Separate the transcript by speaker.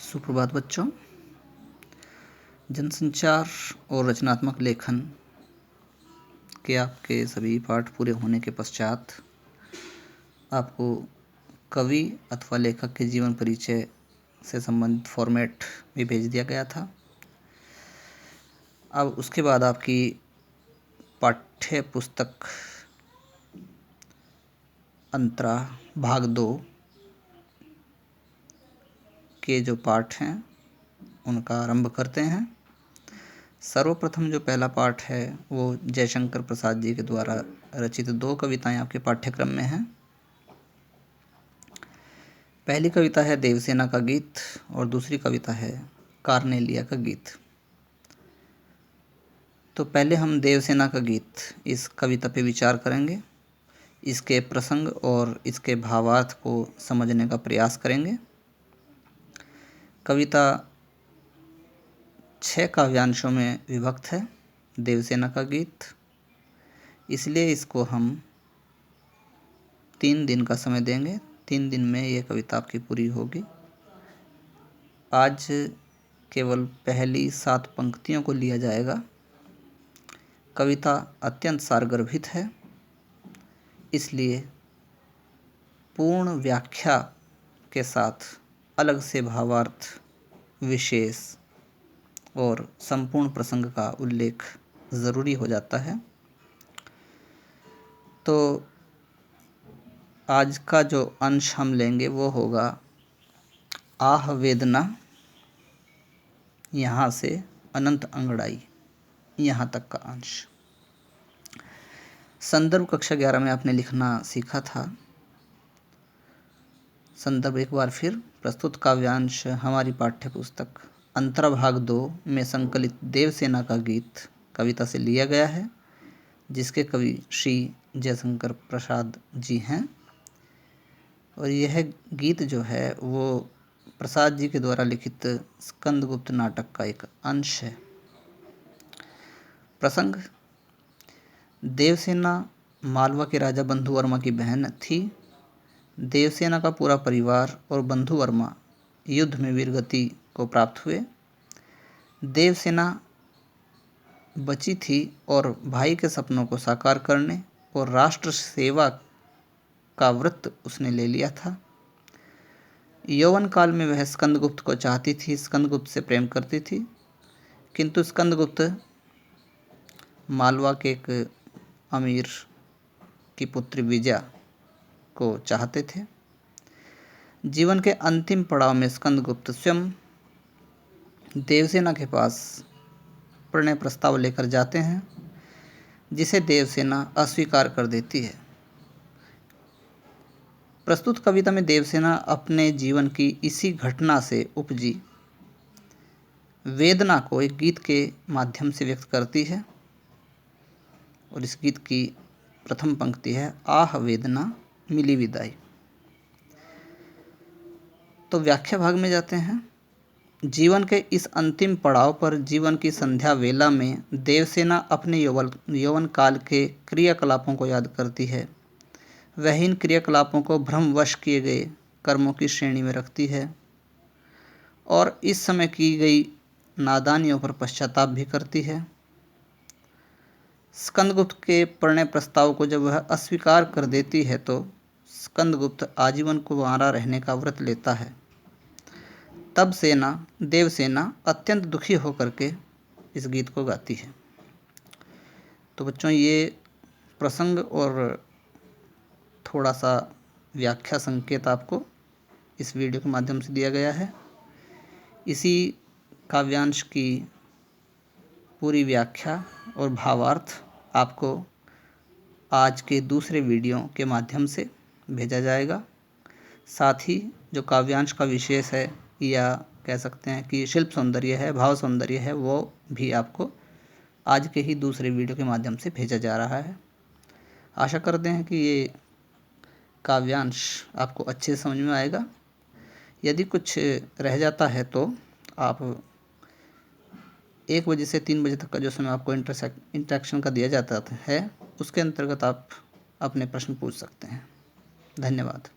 Speaker 1: सुप्रभात बच्चों। जनसंचार और रचनात्मक लेखन के आपके सभी पाठ पूरे होने के पश्चात आपको कवि अथवा लेखक के जीवन परिचय से संबंधित फॉर्मेट भी भेज दिया गया था। अब उसके बाद आपकी पाठ्य पुस्तक अंतरा भाग 2 के जो पाठ हैं उनका आरंभ करते हैं। सर्वप्रथम जो पहला पाठ है वो जयशंकर प्रसाद जी के द्वारा रचित 2 कविताएं आपके पाठ्यक्रम में हैं। पहली कविता है देवसेना का गीत और दूसरी कविता है कार्नेलिया का गीत। तो पहले हम देवसेना का गीत इस कविता पे विचार करेंगे, इसके प्रसंग और इसके भावार्थ को समझने का प्रयास करेंगे। कविता 6 काव्यांशों में विभक्त है देवसेना का गीत, इसलिए इसको हम 3 दिन का समय देंगे। 3 दिन में ये कविता आपकी पूरी होगी। आज केवल पहली 7 पंक्तियों को लिया जाएगा। कविता अत्यंत सारगर्भित है, इसलिए पूर्ण व्याख्या के साथ अलग से भावार्थ, विशेष और संपूर्ण प्रसंग का उल्लेख ज़रूरी हो जाता है। तो आज का जो अंश हम लेंगे वो होगा आह वेदना, यहाँ से अनंत अंगड़ाई, यहाँ तक का अंश। संदर्भ कक्षा 11 में आपने लिखना सीखा था। संदर्भ एक बार फिर, प्रस्तुत काव्यांश हमारी पाठ्य पुस्तक अंतरा भाग 2 में संकलित देवसेना का गीत कविता से लिया गया है, जिसके कवि श्री जयशंकर प्रसाद जी हैं। और यह गीत जो है वो प्रसाद जी के द्वारा लिखित स्कंदगुप्त नाटक का एक अंश है। प्रसंग: देवसेना मालवा के राजा बंधु वर्मा की बहन थी। देवसेना का पूरा परिवार और बंधु वर्मा युद्ध में वीरगति को प्राप्त हुए। देवसेना बची थी और भाई के सपनों को साकार करने और राष्ट्र सेवा का व्रत उसने ले लिया था। यौवन काल में वह स्कंदगुप्त को चाहती थी, स्कंदगुप्त से प्रेम करती थी, किंतु स्कंदगुप्त मालवा के एक अमीर की पुत्री विजया को चाहते थे। जीवन के अंतिम पड़ाव में स्कंदगुप्त स्वयं देवसेना के पास प्रणय प्रस्ताव लेकर जाते हैं, जिसे देवसेना अस्वीकार कर देती है। प्रस्तुत कविता में देवसेना अपने जीवन की इसी घटना से उपजी वेदना को एक गीत के माध्यम से व्यक्त करती है। और इस गीत की प्रथम पंक्ति है आह वेदना मिली विदाई। तो व्याख्या भाग में जाते हैं। जीवन के इस अंतिम पड़ाव पर जीवन की संध्या वेला में देवसेना अपने यौवन काल के क्रियाकलापों को याद करती है। वह इन क्रियाकलापों को भ्रमवश किए गए कर्मों की श्रेणी में रखती है और इस समय की गई नादानियों पर पश्चाताप भी करती है। स्कंदगुप्त के प्रणय प्रस्ताव को जब वह अस्वीकार कर देती है तो स्कंदगुप्त आजीवन कुंवारा रहने का व्रत लेता है। तब देवसेना अत्यंत दुखी होकर के इस गीत को गाती है। तो बच्चों, ये प्रसंग और थोड़ा सा व्याख्या संकेत आपको इस वीडियो के माध्यम से दिया गया है। इसी काव्यांश की पूरी व्याख्या और भावार्थ आपको आज के दूसरे वीडियो के माध्यम से भेजा जाएगा। साथ ही जो काव्यांश का विशेष है, या कह सकते हैं कि शिल्प सौंदर्य है, भाव सौंदर्य है, वो भी आपको आज के ही दूसरे वीडियो के माध्यम से भेजा जा रहा है। आशा करते हैं कि ये काव्यांश आपको अच्छे समझ में आएगा। यदि कुछ रह जाता है तो आप 1 बजे से 3 बजे तक का जो समय आपको इंटरेक्शन का दिया जाता है, उसके अंतर्गत आप अपने प्रश्न पूछ सकते हैं। धन्यवाद।